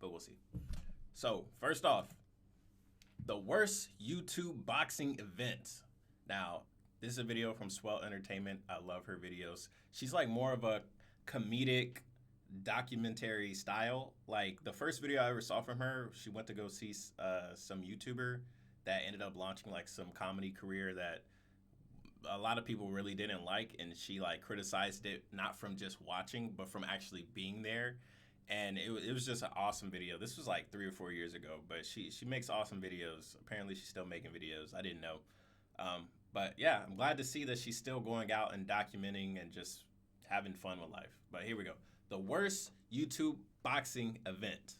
but we'll see. So, first off, the worst YouTube boxing event. Now, this is a video from Swell Entertainment. I love her videos. She's like more of a comedic documentary style. Like the first video I ever saw from her, she went to go see some YouTuber that ended up launching like some comedy career that a lot of people really didn't like, and she like criticized it not from just watching but from actually being there. And it was just an awesome video. This was like 3 or 4 years ago, but she makes awesome videos. Apparently she's still making videos. I didn't know. But yeah, I'm glad to see that she's still going out and documenting and just having fun with life. But here we go. The worst YouTube boxing event.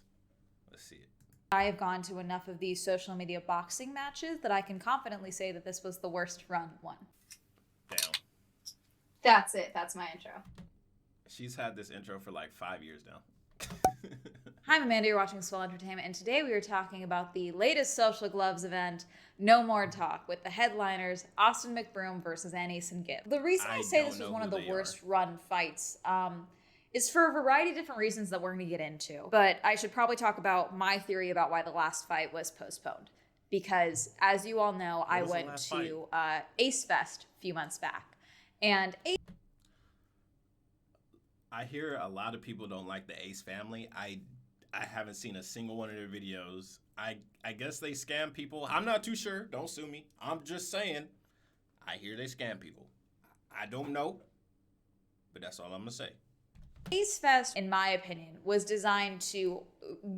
Let's see it. I have gone to enough of these social media boxing matches that I can confidently say that this was the worst run one. Damn. That's it. That's my intro. She's had this intro for like 5 years now. Hi, I'm Amanda. You're watching Swell Entertainment, and today we are talking about the latest Social Gloves event, No More Talk, with the headliners Austin McBroom versus Anise and Gibb. The reason I say this was one of the worst run fights is for a variety of different reasons that we're going to get into. But I should probably talk about my theory about why the last fight was postponed. Because, as you all know, I went to Ace Fest a few months back. And I hear a lot of people don't like the Ace family. I haven't seen a single one of their videos. I guess they scam people. I'm not too sure. Don't sue me. I'm just saying. I hear they scam people. I don't know. But that's all I'm going to say. Ace Fest, in my opinion, was designed to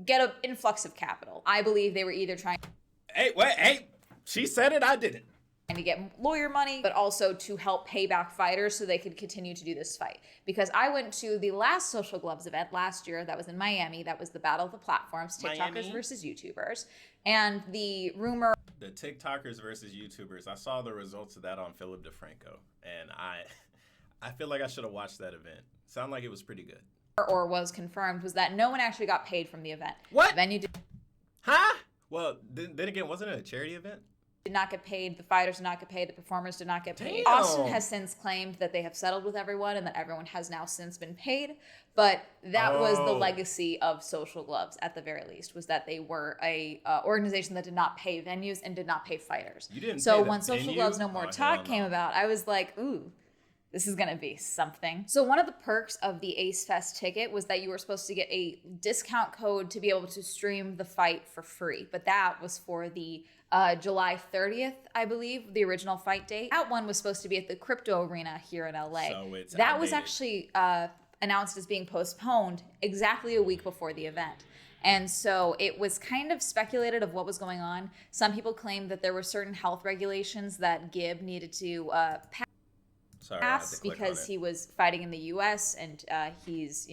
get an influx of capital. I believe they were either trying Hey, she said it, I didn't. to get lawyer money, but also to help pay back fighters so they could continue to do this fight. Because I went to the last Social Gloves event last year that was in Miami. That was the Battle of the Platforms, TikTokers versus YouTubers. And the rumor... The TikTokers versus YouTubers. I saw the results of that on Philip DeFranco. And I feel like I should have watched that event. Sounded like it was pretty good. Or was confirmed was that no one actually got paid from the event. What? The venue did... Huh? Well, then again, wasn't it a charity event? Did not get paid, the fighters did not get paid, the performers did not get paid. Damn. Austin has since claimed that they have settled with everyone and that everyone has now since been paid, but that was the legacy of Social Gloves at the very least, was that they were a organization that did not pay venues and did not pay fighters. You didn't so pay when the Social venue? Gloves No More Talk came about, I was like, ooh, this is gonna be something. So one of the perks of the Ace Fest ticket was that you were supposed to get a discount code to be able to stream the fight for free, but that was for the July 30th, I believe, the original fight date. That one was supposed to be at the Crypto Arena here in LA. So it's that was outdated. actually announced as being postponed exactly a week before the event. And so it was kind of speculated of what was going on. Some people claimed that there were certain health regulations that Gibb needed to pass because he was fighting in the US and he's,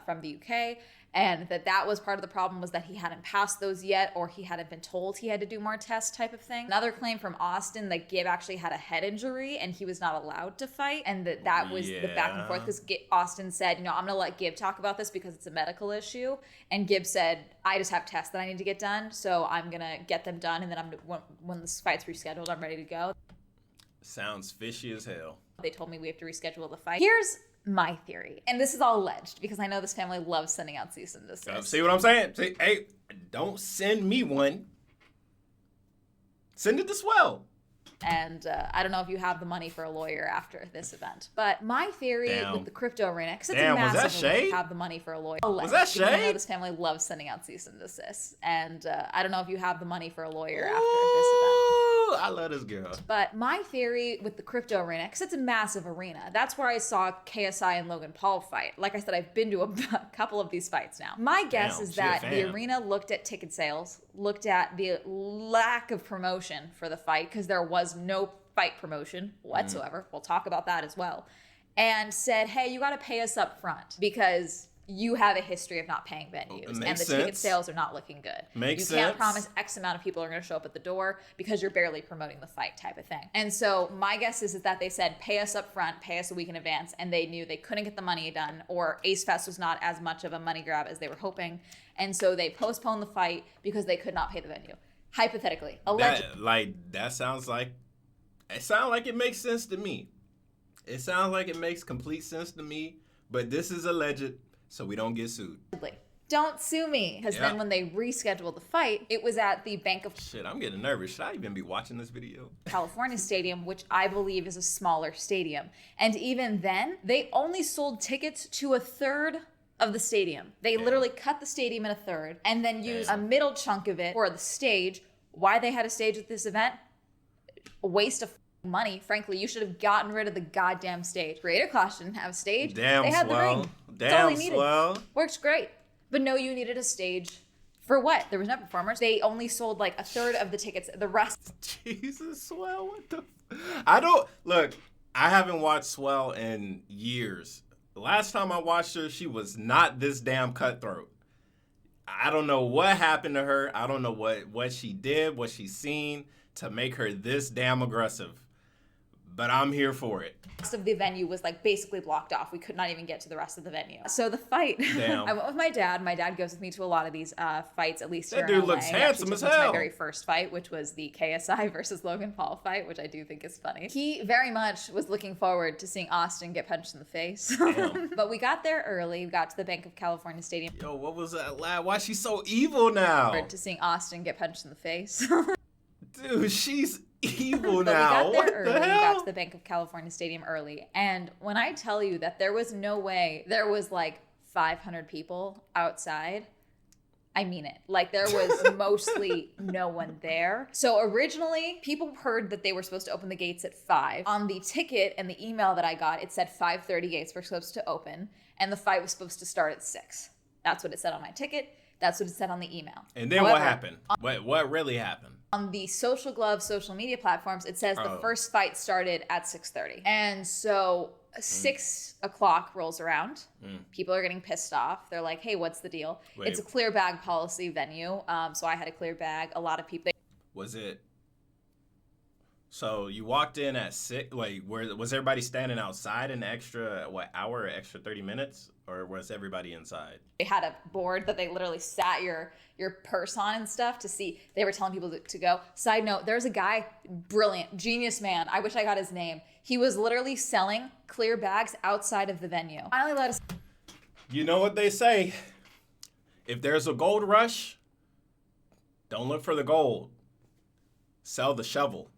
from the UK. And that was part of the problem, was that he hadn't passed those yet, or he hadn't been told he had to do more tests type of thing. Another claim from Austin that Gibb actually had a head injury and he was not allowed to fight. And that was the back and forth, because Austin said, I'm going to let Gibb talk about this because it's a medical issue. And Gibb said, I just have tests that I need to get done, so I'm going to get them done. And then when this fight's rescheduled, I'm ready to go. Sounds fishy as hell. They told me we have to reschedule the fight. Here's my theory, and this is all alleged because I know this family loves sending out cease and desist. See what I'm saying? See, hey, don't send me one. Send it to Swell. And I don't know if you have the money for a lawyer after this event, but my theory with the Crypto Arena, because it's a massive, was that shade? have the money for a lawyer. Was that shade? I know this family loves sending out cease and desist, and I don't know if you have the money for a lawyer after this event. I love this girl. But my theory with the Crypto Arena, because it's a massive arena, that's where I saw KSI and Logan Paul fight. Like I said, I've been to a couple of these fights now. My guess is that the arena looked at ticket sales, looked at the lack of promotion for the fight, because there was no fight promotion whatsoever. We'll talk about that as well. And said, hey, you got to pay us up front because you have a history of not paying venues and the ticket sales are not looking good. You can't promise X amount of people are going to show up at the door because you're barely promoting the fight type of thing. And so my guess is that they said, pay us up front, pay us a week in advance, and they knew they couldn't get the money done, or Ace Fest was not as much of a money grab as they were hoping. And so they postponed the fight because they could not pay the venue. Hypothetically, allegedly. That sounds like, it makes sense to me. It sounds like it makes complete sense to me, but this is alleged, so we don't get sued. Don't sue me. Because then when they rescheduled the fight, it was at the Bank of... Shit, I'm getting nervous. Should I even be watching this video? California Stadium, which I believe is a smaller stadium. And even then, they only sold tickets to a third of the stadium. They literally cut the stadium in a third and then used a middle chunk of it for the stage. Why they had a stage at this event? A waste of money. Frankly, you should have gotten rid of the goddamn stage. Creator Clash didn't have a stage. Damn, they had Swell. the ring. That's all they needed. Swell. Works great. But no, you needed a stage. For what? There was no performers. They only sold like a third of the tickets. The rest... Jesus, Swell, what the... I don't... Look, I haven't watched Swell in years. The last time I watched her, she was not this damn cutthroat. I don't know what happened to her. I don't know what she did, what she's seen to make her this damn aggressive. But I'm here for it. The rest of the venue was like basically blocked off. We could not even get to the rest of the venue. So the fight, I went with my dad. My dad goes with me to a lot of these fights, at least here in LA. That dude looks handsome as hell. My very first fight, which was the KSI versus Logan Paul fight, which I do think is funny. He very much was looking forward to seeing Austin get punched in the face. But we got there early. We got to the Bank of California Stadium. Yo, what was that lad? Why is she so evil now? To seeing Austin get punched in the face. Dude, she's evil now. We got there early. The hell? We got to the Bank of California Stadium early. And when I tell you that there was no way, there was like 500 people outside, I mean it. Like there was mostly no one there. So originally, people heard that they were supposed to open the gates at 5. On the ticket and the email that I got, it said 5:30 gates were supposed to open, and the fight was supposed to start at 6. That's what it said on my ticket. That's what it said on the email. And then what happened? What really happened? On the Social Glove social media platforms, it says the first fight started at 6:30. And so 6 o'clock rolls around. People are getting pissed off. They're like, hey, what's the deal? Wait. It's a clear bag policy venue. So I had a clear bag. A lot of people... Was it... So you walked in at 6... Wait, was everybody standing outside an extra, hour or extra 30 minutes? Or was everybody inside? They had a board that they literally sat your purse on and stuff to see. They were telling people to go. Side note, there's a guy, brilliant, genius man. I wish I got his name. He was literally selling clear bags outside of the venue. Finally let us... You know what they say. If there's a gold rush, don't look for the gold. Sell the shovel.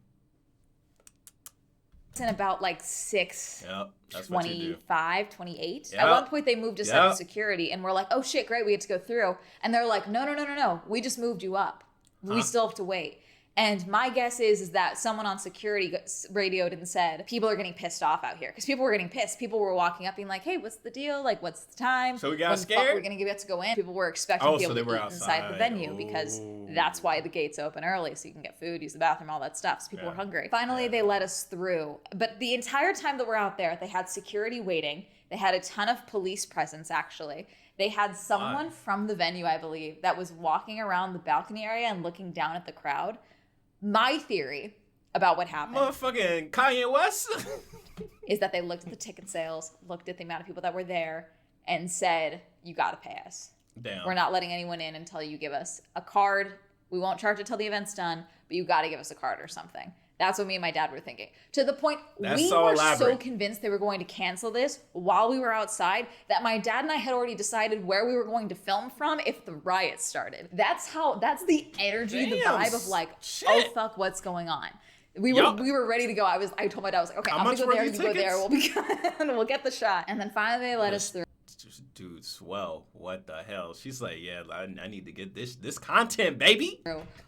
In about like 6, yep, that's 25, 28. Yep. At one point they moved us up to security and we're like, oh shit, great, we get to go through. And they're like, no, we just moved you up. We still have to wait. And my guess is that someone on security radioed and said, people are getting pissed off out here. Because people were getting pissed. People were walking up being like, hey, what's the deal? Like, what's the time? So we got scared? When the fuck we're going to get to go in? People were expecting to be able to eat inside the venue because that's why the gates open early. So you can get food, use the bathroom, all that stuff. So people were hungry. Finally, they let us through. But the entire time that we're out there, they had security waiting. They had a ton of police presence, actually. They had someone from the venue, I believe, that was walking around the balcony area and looking down at the crowd. My theory about what happened... Motherfucking Kanye West? is that they looked at the ticket sales, looked at the amount of people that were there, and said, you gotta pay us. Damn. We're not letting anyone in until you give us a card. We won't charge it till the event's done, but you gotta give us a card or something. That's what me and my dad were thinking. To the point, we were so convinced they were going to cancel this while we were outside that my dad and I had already decided where we were going to film from if the riot started. That's the energy, the vibe of like, oh fuck, what's going on? We were ready to go. I told my dad, I was like, okay, I'm gonna go there, you go there, we'll be good. We'll get the shot. And then finally they let us through. Dude, Swell, what the hell? She's like, yeah, I need to get this content, baby.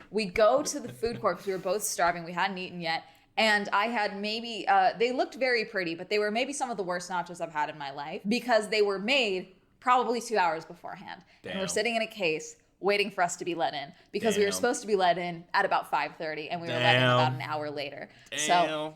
We go to the food court because we were both starving. We hadn't eaten yet. And I had maybe, they looked very pretty, but they were maybe some of the worst nachos I've had in my life because they were made probably 2 hours beforehand. Damn. And we're sitting in a case waiting for us to be let in because we were supposed to be let in at about 5:30 and we were let in about an hour later. So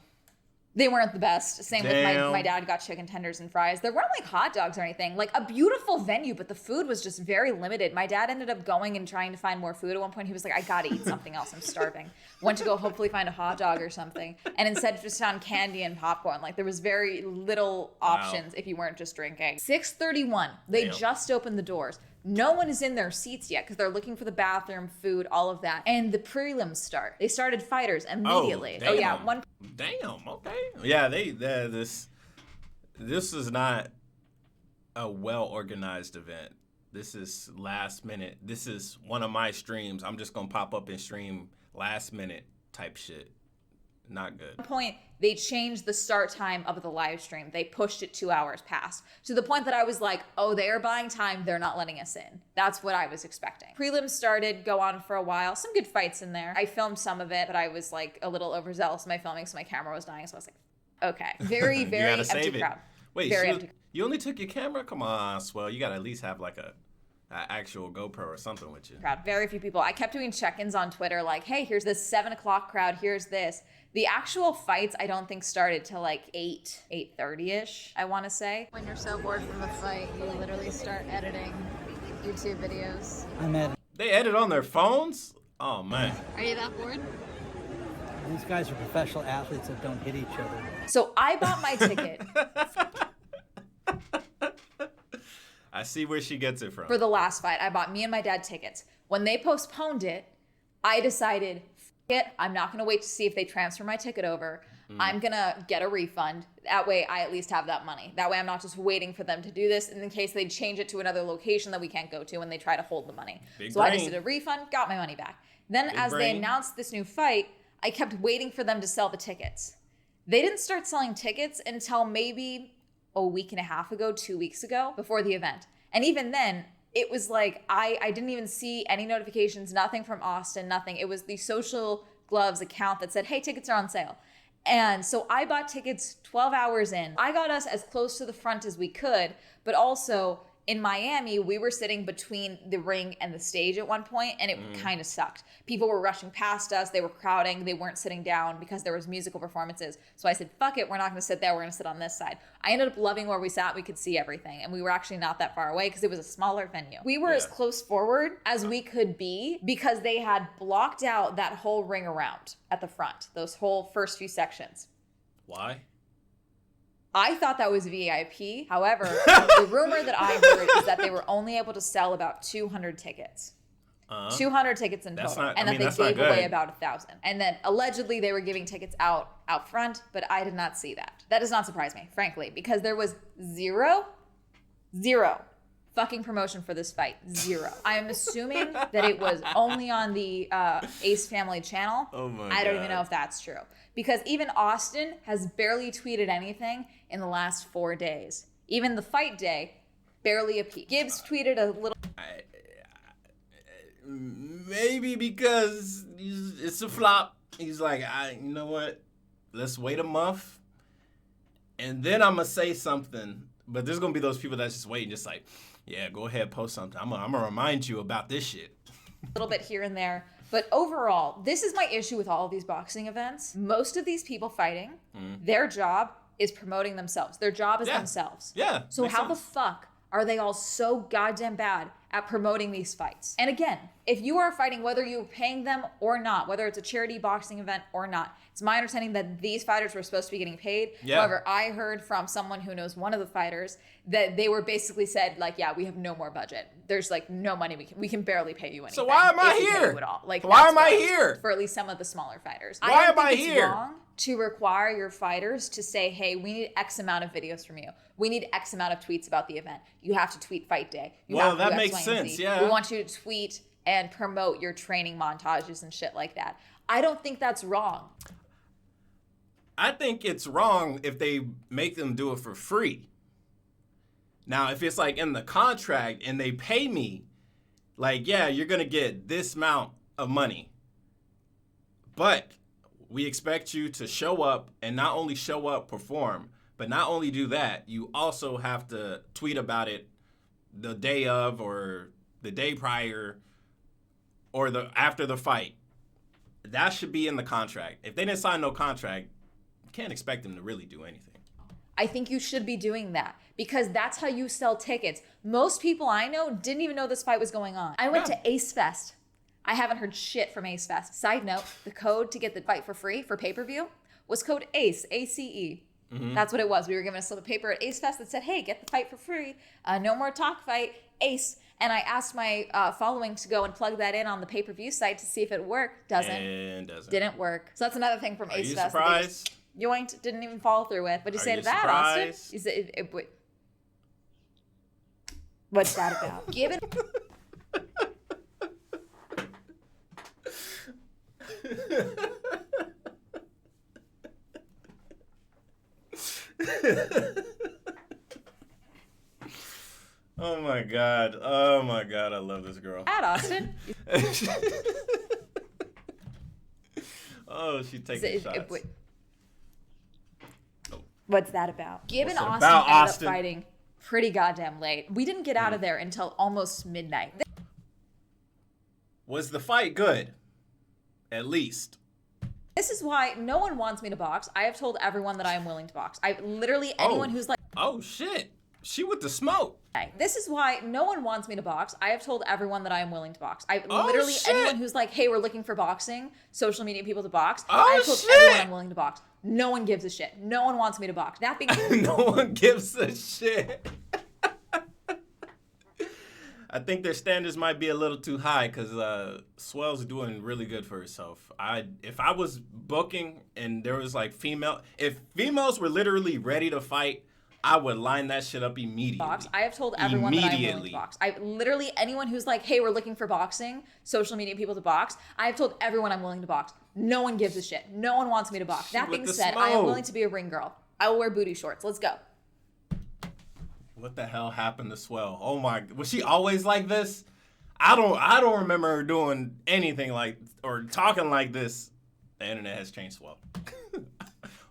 they weren't the best. Same with my dad got chicken tenders and fries. There weren't like hot dogs or anything. Like a beautiful venue, but the food was just very limited. My dad ended up going and trying to find more food. At one point he was like, I gotta eat something else. I'm starving. Went to go hopefully find a hot dog or something. And instead just found candy and popcorn. Like there was very little options if you weren't just drinking. 6:31, they just opened the doors. No one is in their seats yet because they're looking for the bathroom, food, all of that. And the prelims start. They started fighters immediately. Oh yeah, Damn. Okay. Yeah, this is not a well organized event. This is last minute. This is one of my streams. I'm just going to pop up and stream last minute type shit. Not good. At one point, they changed the start time of the live stream. They pushed it 2 hours past, to the point that I was like, oh, they are buying time. They're not letting us in. That's what I was expecting. Prelims started, go on for a while. Some good fights in there. I filmed some of it, but I was like a little overzealous in my filming, so my camera was dying. So I was like, okay. Very, very empty crowd. Wait, very so empty. You only took your camera? Come on, Swell. You got to at least have like a actual GoPro or something with you. Crowd. Very few people. I kept doing check-ins on Twitter like, hey, here's this 7 o'clock crowd. Here's this. The actual fights, I don't think started till like 8:30ish, I want to say. When you're so bored from a fight, you literally start editing YouTube videos. They edit on their phones? Oh, man. Are you that bored? These guys are professional athletes that don't hit each other. So I bought my ticket I see where she gets it from. for the last fight. I bought me and my dad tickets. When they postponed it, I decided, F it, I'm not going to wait to see if they transfer my ticket over. I'm going to get a refund. That way I at least have that money. That way I'm not just waiting for them to do this in case they change it to another location that we can't go to when they try to hold the money. Big so brain. I just did a refund, got my money back. Then Big as they brain. announced this new fight, I kept waiting for them to sell the tickets. They didn't start selling tickets until maybe a week and a half ago, 2 weeks ago, before the event. And even then, it was like, I didn't even see any notifications, nothing from Austin, nothing. It was the Social Gloves account that said, hey, tickets are on sale. And so I bought tickets 12 hours in. I got us as close to the front as we could, but also in Miami, we were sitting between the ring and the stage at one point, and it kind of sucked. People were rushing past us. They were crowding. They weren't sitting down because there was musical performances. So I said, fuck it. We're not going to sit there. We're going to sit on this side. I ended up loving where we sat. We could see everything, and we were actually not that far away because it was a smaller venue. We were as close forward as we could be because they had blocked out that whole ring around at the front, those whole first few sections. Why? I thought that was VIP. However, the rumor that I heard is that they were only able to sell about 200 tickets. 200 tickets in total. And that they gave away about 1,000. And then allegedly they were giving tickets out front, but I did not see that. That does not surprise me, frankly, because there was zero fucking promotion for this fight. Zero. I am assuming that it was only on the Ace Family channel. Oh my I don't God. even know if that's true. Because even Austin has barely tweeted anything in the last 4 days. Even the fight day, barely a peep. Gibbs tweeted a little. Maybe because it's a flop. He's like, you know what? Let's wait a month, and then I'm gonna say something. But there's gonna be those people that's just waiting, just like, yeah, go ahead, post something. I'm gonna remind you about this shit. A little bit here and there. But overall, this is my issue with all of these boxing events. Most of these people fighting, their job is promoting themselves. Their job is themselves. Yeah. So makes how sense. the fuck are they all so goddamn bad at promoting these fights? And again, if you are fighting, whether you're paying them or not, whether it's a charity boxing event or not, it's my understanding that these fighters were supposed to be getting paid. Yeah. However, I heard from someone who knows one of the fighters that they were basically said, like, yeah, we have no more budget. There's like no money. We can barely pay you anything. So why am I if we pay here? you at all. Like, Why that's am I what- here? For at least some of the smaller fighters. Why I am don't I think it's here? wrong to require your fighters to say, hey, we need X amount of videos from you. We need X amount of tweets about the event. You have to tweet fight day. You Well, have to that do X, makes Y, and sense, Z. yeah. We want you to tweet and promote your training montages and shit like that. I don't think that's wrong. I think it's wrong if they make them do it for free. Now, if it's like in the contract and they pay me, like, yeah, you're going to get this amount of money. But we expect you to show up and not only show up, perform, but not only do that, you also have to tweet about it the day of or the day prior or the after the fight. That should be in the contract. If they didn't sign no contract, you can't expect them to really do anything. I think you should be doing that because that's how you sell tickets. Most people I know didn't even know this fight was going on. I went to Ace Fest. I haven't heard shit from Ace Fest. Side note, the code to get the fight for free for pay-per-view was code ACE, A-C-E. That's what it was. We were given a slip of paper at Ace Fest that said, hey, get the fight for free. No more talk fight, ACE. And I asked my following to go and plug that in on the pay-per-view site to see if it worked. Didn't work. So that's another thing from Ace Fest. Are you surprised? Yoinked, didn't even follow through with. What'd you say to that, surprised? Austin? You said, What's that about? Given Oh my god. Oh my god, I love this girl. at Austin. Oh, she's taking shots. What's that about? Given What's it Austin about, ended Austin? up fighting pretty goddamn late. We didn't get out of there until almost midnight. Was the fight good? At least. This is why no one wants me to box. I have told everyone that I am willing to box. I literally anyone who's like, oh shit, she with the smoke. this is why no one wants me to box. I have told everyone that I am willing to box. I Oh, literally shit. anyone who's like, hey, we're looking for boxing, social media people to box. Oh, I have told shit. everyone I'm willing to box. No one gives a shit. No one wants me to box. That being No one gives a shit. I think their standards might be a little too high because Swell's doing really good for herself. If I was booking and there was like if females were literally ready to fight, I would line that shit up immediately. box. I have told everyone that I'm willing to box. I literally anyone who's like, hey, we're looking for boxing, social media people to box. I have told everyone I'm willing to box. No one gives a shit. No one wants me to box. That with being the said, I am smoke. willing to be a ring girl. I will wear booty shorts. Let's go. What the hell happened to Swell? Oh my, was she always like this? I don't remember her doing anything like or talking like this. The internet has changed Swell.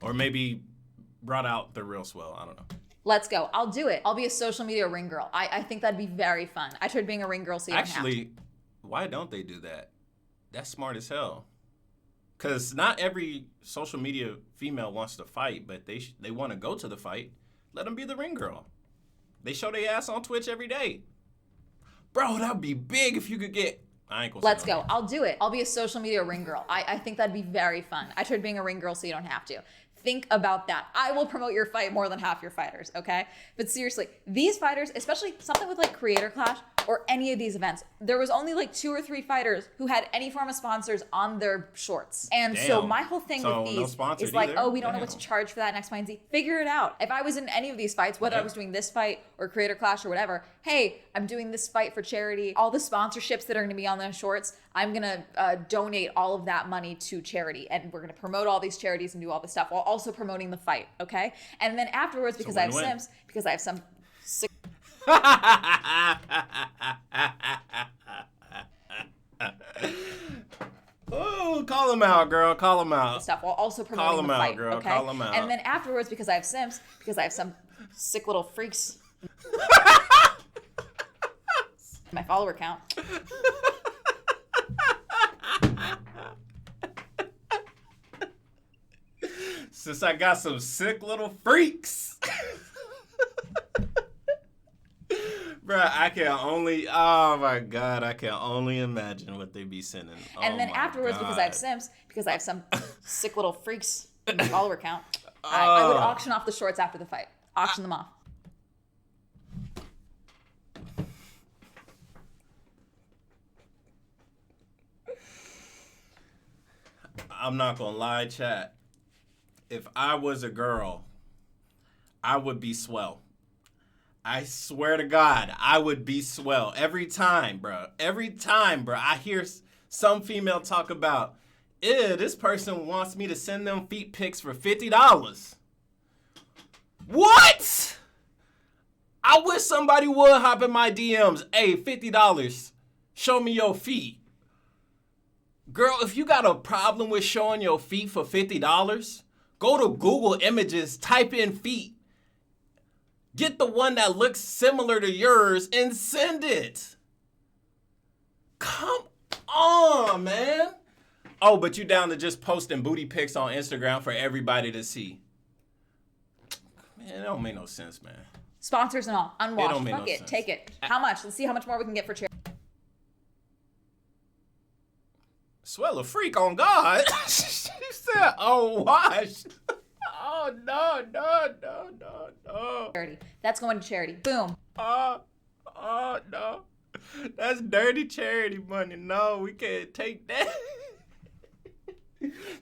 Or maybe brought out the real Swell. I don't know. Let's go. I'll do it. I'll be a social media ring girl. I think that'd be very fun. I tried being a ring girl, so you don't have to. Actually, why don't they do that? That's smart as hell. Because not every social media female wants to fight, but they want to go to the fight. Let them be the ring girl. They show their ass on Twitch every day. Bro, that would be big if you could get... I ain't gonna Let's say no go. I'll do it. I'll be a social media ring girl. I think that'd be very fun. I tried being a ring girl, so you don't have to. Think about that. I will promote your fight more than half your fighters, okay? But seriously, these fighters, especially something with like Creator Clash or any of these events, there was only like 2 or 3 fighters who had any form of sponsors on their shorts. And so Damn. my whole thing So with no these sponsored is like, either? oh, we don't know what to Damn. charge for that, and X, Y, and Z. Figure it out. If I was in any of these fights, whether I Yeah. was doing this fight or Creator Clash or whatever, hey, I'm doing this fight for charity. All the sponsorships that are gonna be on those shorts, I'm gonna donate all of that money to charity. And we're gonna promote all these charities and do all this stuff while also promoting the fight, okay? And then afterwards, because I have win-win. Sims, because I have some sick Oh, call him out, girl. Call him out. stuff while also Call promoting them the out, fight, girl. okay? Call them out. And then afterwards, because I have Sims, because I have some sick little freaks my follower count. Since I got some sick little freaks. Bruh, oh my God, I can only imagine what they be sending. And Oh then my afterwards, because I have God. Sims, because I have some sick little freaks in my follower count, I would auction off the shorts after the fight. Auction them off. I'm not gonna lie, chat. If I was a girl, I would be Swell. I swear to God, I would be Swell. Every time, bro. Every time, bro. I hear some female talk about, ew, this person wants me to send them feet pics for $50. What? I wish somebody would hop in my DMs. Hey, $50. Show me your feet. Girl, if you got a problem with showing your feet for $50, go to Google Images, type in feet. Get the one that looks similar to yours and send it. Come on, man. Oh, but you down to just posting booty pics on Instagram for everybody to see. Man, it don't make no sense, man. Sponsors and all. Unwashed. don't make Fuck no it. sense. Take it. How much? Let's see how much more we can get for charity. Swell a freak on God. She said, oh, wash. Oh, no. That's going to charity. Boom. Oh, no. That's dirty charity money. No, we can't take that.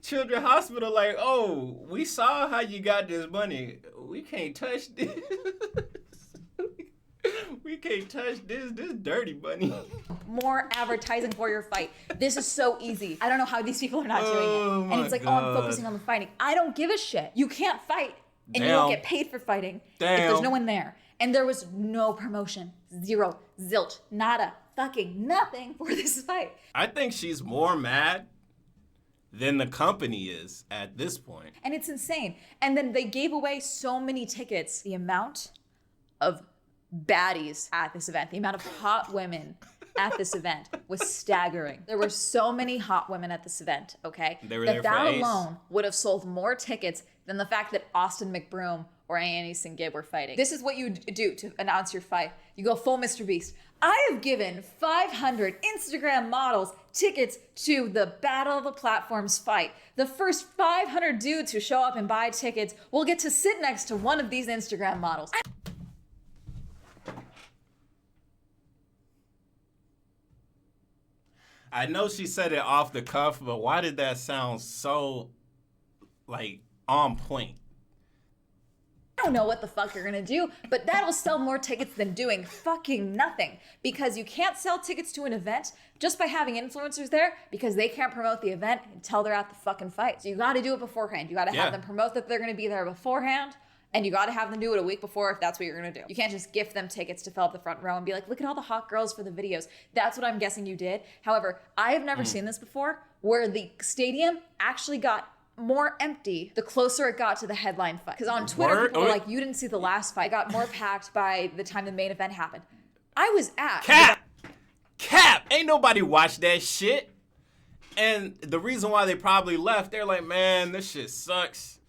Children's Hospital like, oh, we saw how you got this money. We can't touch this. We can't touch this. This dirty bunny. More advertising for your fight. This is so easy. I don't know how these people are not doing it. And it's like, oh, I'm focusing on the fighting. I don't give a shit. You can't fight. And you don't get paid for fighting if there's no one there. And there was no promotion. Zero. Zilch. Nada. Fucking nothing for this fight. I think she's more mad than the company is at this point. And it's insane. And then they gave away so many tickets. The amount of baddies at this event, the amount of hot women at this event was staggering. There were so many hot women at this event, okay? They were there for that Ace. alone would have sold more tickets than the fact that Austin McBroom or Annie Singib were fighting. This is what you do to announce your fight. You go full Mr. Beast. I have given 500 Instagram models tickets to the Battle of the Platforms fight. The first 500 dudes who show up and buy tickets will get to sit next to one of these Instagram models. I know she said it off the cuff, but why did that sound so, like, on point? I don't know what the fuck you're gonna do, but that'll sell more tickets than doing fucking nothing. Because you can't sell tickets to an event just by having influencers there because they can't promote the event until they're at the fucking fight. So you gotta do it beforehand. You gotta have them promote that they're gonna be there beforehand, and you gotta have them do it a week before if that's what you're gonna do. You can't just gift them tickets to fill up the front row and be like, look at all the hot girls for the videos. That's what I'm guessing you did. However, I have never seen this before where the stadium actually got more empty the closer it got to the headline fight. Because on Twitter, people were like, you didn't see the last fight. It got more packed by the time the main event happened. I was at... Cap! Ain't nobody watched that shit. And the reason why they probably left, they're like, man, this shit sucks.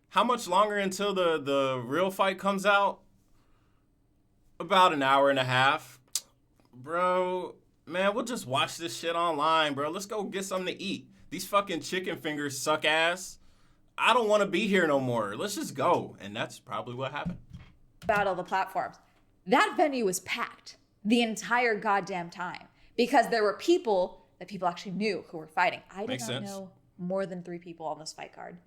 How much longer until the real fight comes out? About an hour and a half. Bro, man, we'll just watch this shit online, bro. Let's go get something to eat. These fucking chicken fingers suck ass. I don't want to be here no more. Let's just go. And that's probably what happened. Battle of the Platforms. That venue was packed the entire goddamn time because there were people that people actually knew who were fighting. I did not know more than 3 people on this fight card.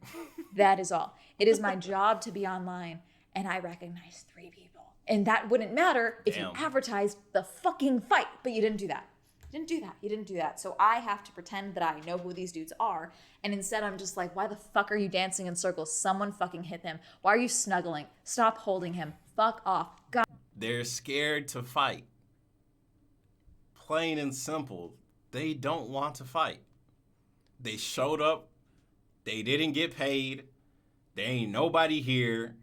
That is all. It is my job to be online, and I recognize 3 people. And that wouldn't matter if you advertised the fucking fight, but you didn't do that. You didn't do that. So I have to pretend that I know who these dudes are. And instead I'm just like, why the fuck are you dancing in circles? Someone fucking hit him. Why are you snuggling? Stop holding him. Fuck off. God. They're scared to fight. Plain and simple. They don't want to fight. They showed up. They didn't get paid. There ain't nobody here.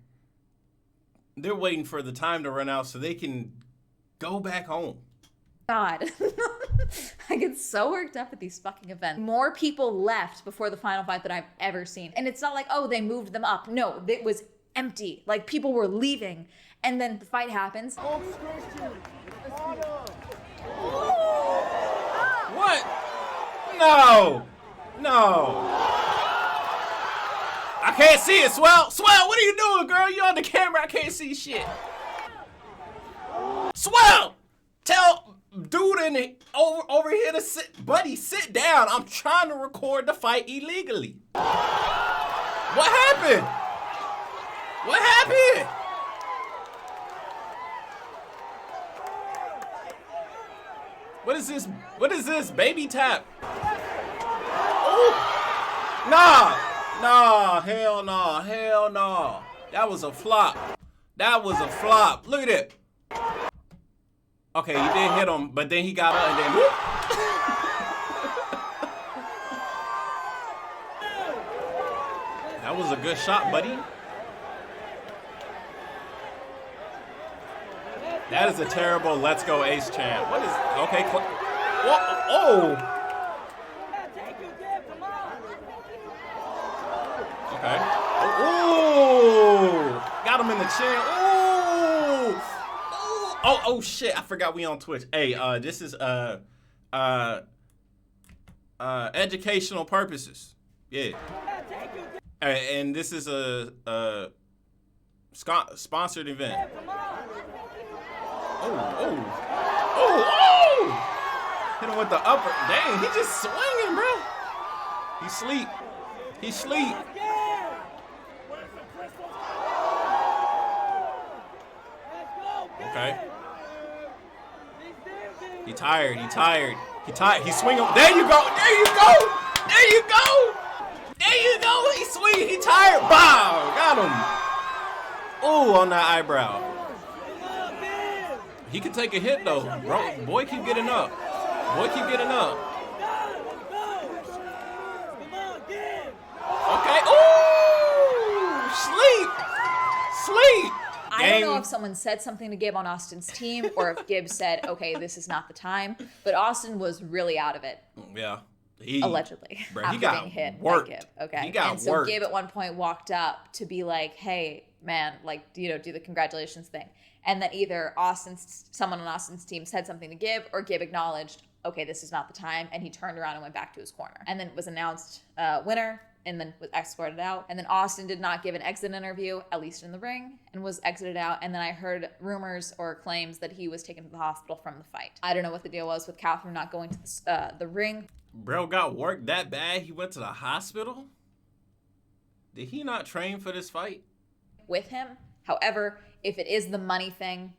They're waiting for the time to run out so they can go back home. God. I get so worked up at these fucking events. More people left before the final fight than I've ever seen. And it's not like, oh, they moved them up. No, it was empty. Like, people were leaving. And then the fight happens. What? No. I can't see it, Swell. Swell, what are you doing, girl? You on the camera. I can't see shit. Swell! Tell dude in over here to sit, buddy, sit down. I'm trying to record the fight illegally. What happened? What happened? What is this? What is this? Baby tap. Ooh. Nah, hell no. That was a flop. Look at it. Okay, you did hit him, but then he got up and then whoop. That was a good shot, buddy. That is a terrible Let's Go Ace chant. What is, okay, oh. Okay. Ooh, got him in the chin. Ooh. Oh shit, I forgot we on Twitch. Hey, this is educational purposes. Yeah. And this is a sponsored event. Oh. Hit him with the upper. Dang, he just swinging, bro. He sleep. Okay. He tired. He tired. He tired. He swinging. There you go. There you go. There you go. There you go. He swing. He tired. Bow. Got him. Ooh, on that eyebrow. He can take a hit though. Bro, boy keep getting up. Boy keep getting up. Okay. Ooh, sleep. Sleep. I don't know if someone said something to Gabe on Austin's team or if Gibbs said, okay, this is not the time. But Austin was really out of it. Yeah. Allegedly. Bro, after he got being hit worked. by Gibb. Okay. He got and so worked. Gabe at one point walked up to be like, hey, man, like, you know, do the congratulations thing. And then either someone on Austin's team said something to Gibb or Gibb acknowledged, okay, this is not the time. And he turned around and went back to his corner. And then it was announced winner and then was escorted out. And then Austin did not give an exit interview, at least in the ring, and was exited out. And then I heard rumors or claims that he was taken to the hospital from the fight. I don't know what the deal was with Catherine not going to the ring. Bro got worked that bad, he went to the hospital? Did he not train for this fight? With him. However, if it is the money thing,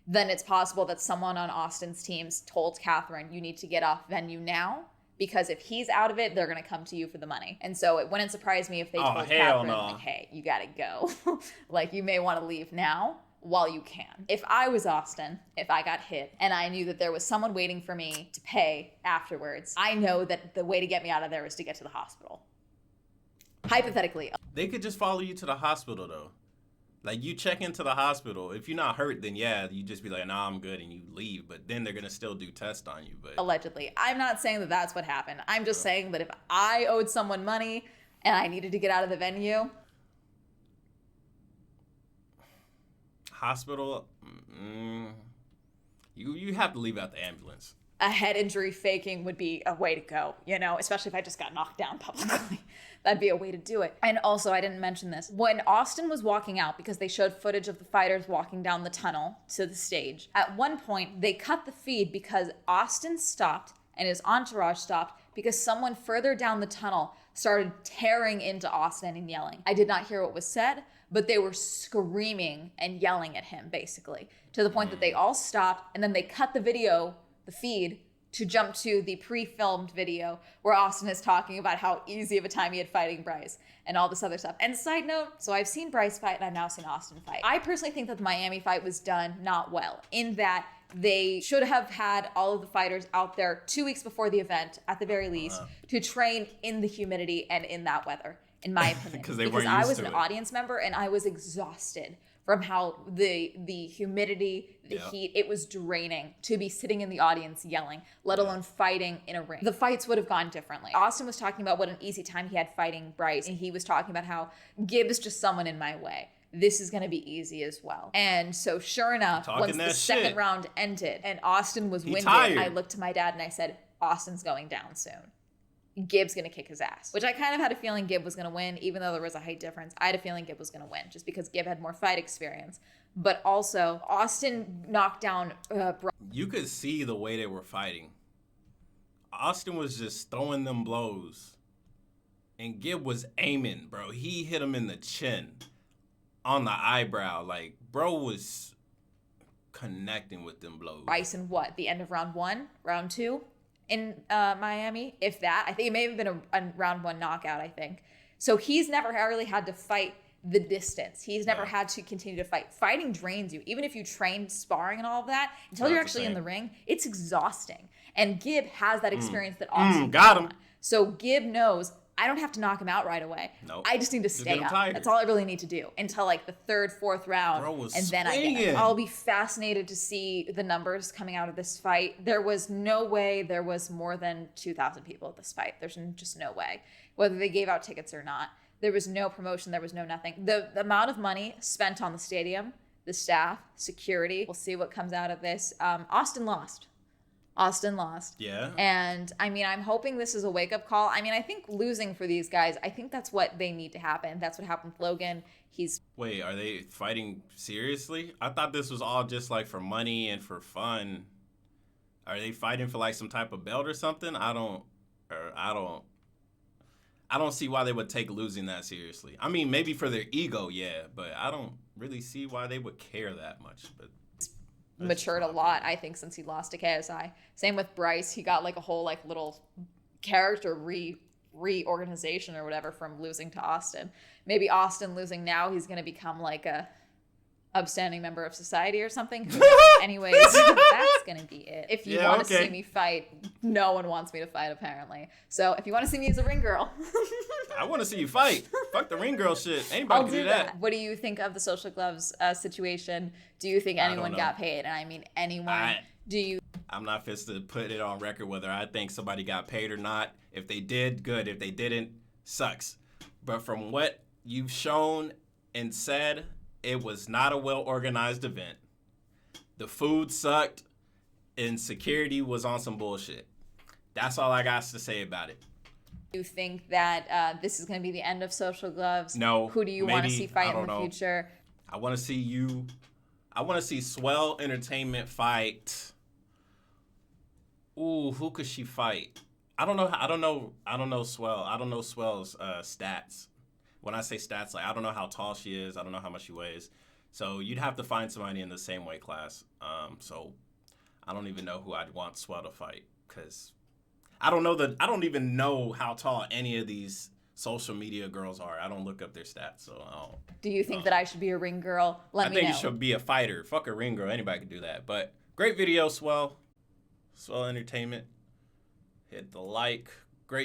then it's possible that someone on Austin's teams told Catherine, you need to get off venue now, because if he's out of it, they're going to come to you for the money. And so it wouldn't surprise me if they told Catherine, like, hey, you got to go. Like, you may want to leave now while you can. If I was Austin, if I got hit and I knew that there was someone waiting for me to pay afterwards, I know that the way to get me out of there is to get to the hospital. Hypothetically. They could just follow you to the hospital, though. Like, you check into the hospital. If you're not hurt, then yeah, you just be like, nah, I'm good, and you leave. But then they're going to still do tests on you. But allegedly. I'm not saying that that's what happened. I'm just saying that if I owed someone money and I needed to get out of the venue. Hospital, you have to leave out the ambulance. A head injury faking would be a way to go, you know, especially if I just got knocked down publicly. That'd be a way to do it. And also, I didn't mention this. When Austin was walking out, because they showed footage of the fighters walking down the tunnel to the stage, at one point, they cut the feed because Austin stopped and his entourage stopped because someone further down the tunnel started tearing into Austin and yelling. I did not hear what was said, but they were screaming and yelling at him, basically, to the point that they all stopped, and then they cut the video, the feed, to jump to the pre-filmed video where Austin is talking about how easy of a time he had fighting Bryce and all this other stuff. And side note, so I've seen Bryce fight and I've now seen Austin fight. I personally think that the Miami fight was done not well, in that they should have had all of the fighters out there 2 weeks before the event, at the very least, to train in the humidity and in that weather, in my opinion. Because I was an audience member and I was exhausted from how the humidity, the heat, it was draining to be sitting in the audience yelling, let alone fighting in a ring. The fights would have gone differently. Austin was talking about what an easy time he had fighting Bryce, and he was talking about how Gibb is just someone in my way. This is going to be easy as well. And so sure enough, once the second round ended and Austin was winded, I looked to my dad and I said, Austin's going down soon. Gibb's going to kick his ass, which I kind of had a feeling Gibb was going to win, even though there was a height difference. I had a feeling Gibb was going to win just because Gibb had more fight experience. But also, Austin knocked down You could see the way they were fighting. Austin was just throwing them blows. And Gibb was aiming, bro. He hit him in the chin, on the eyebrow. Like, bro was connecting with them blows. Bryce in what? The end of round 1? Round 2? In Miami, if that. I think it may have been a round 1 knockout, I think. So he's never really had to fight the distance. He's never had to continue to fight. Fighting drains you. Even if you train sparring and all of that, until you're actually in the ring, it's exhausting. And Gibb has that experience that Austin got him. So Gibb knows, I don't have to knock him out right away. Nope. I just need to stay up. That's all I really need to do until like the 3rd, 4th round. And then I'll be fascinated to see the numbers coming out of this fight. There was no way there was more than 2,000 people at this fight. There's just no way. Whether they gave out tickets or not. There was no promotion. There was no nothing. The amount of money spent on the stadium, the staff, security. We'll see what comes out of this. Austin lost. Yeah. And I mean, I'm hoping this is a wake-up call. I mean, I think losing for these guys, I think that's what they need to happen. That's what happened with Logan. Wait, are they fighting seriously? I thought this was all just like for money and for fun. Are they fighting for like some type of belt or something? I don't see why they would take losing that seriously. I mean, maybe for their ego, yeah, but I don't really see why they would care that much. But matured a lot, I think, since he lost to KSI. Same with Bryce. He got like a whole like little character reorganization or whatever from losing to Austin. Maybe Austin losing now, he's going to become like a upstanding member of society or something. Anyways, that's going to be it. If you want to see me fight, no one wants me to fight apparently. So if you want to see me as a ring girl. I want to see you fight. Fuck the ring girl shit. Anybody can do that. What do you think of the social gloves situation? Do you think anyone got paid? And I mean anyone. I'm not fit to put it on record whether I think somebody got paid or not. If they did, good. If they didn't, sucks. But from what you've shown and said, it was not a well-organized event. The food sucked, and security was on some bullshit. That's all I got to say about it. Do you think that this is going to be the end of social gloves? No. Who do you want to see fight in the future? I want to see Swell Entertainment fight. Ooh, who could she fight? I don't know Swell. I don't know Swell's stats. When I say stats, like I don't know how tall she is. I don't know how much she weighs. So you'd have to find somebody in the same weight class. So I don't even know who I'd want Swell to fight because I don't even know how tall any of these social media girls are. I don't look up their stats. So do you think that I should be a ring girl? Let me know. I think you should be a fighter. Fuck a ring girl. Anybody can do that. But great video, Swell Entertainment. Hit the like,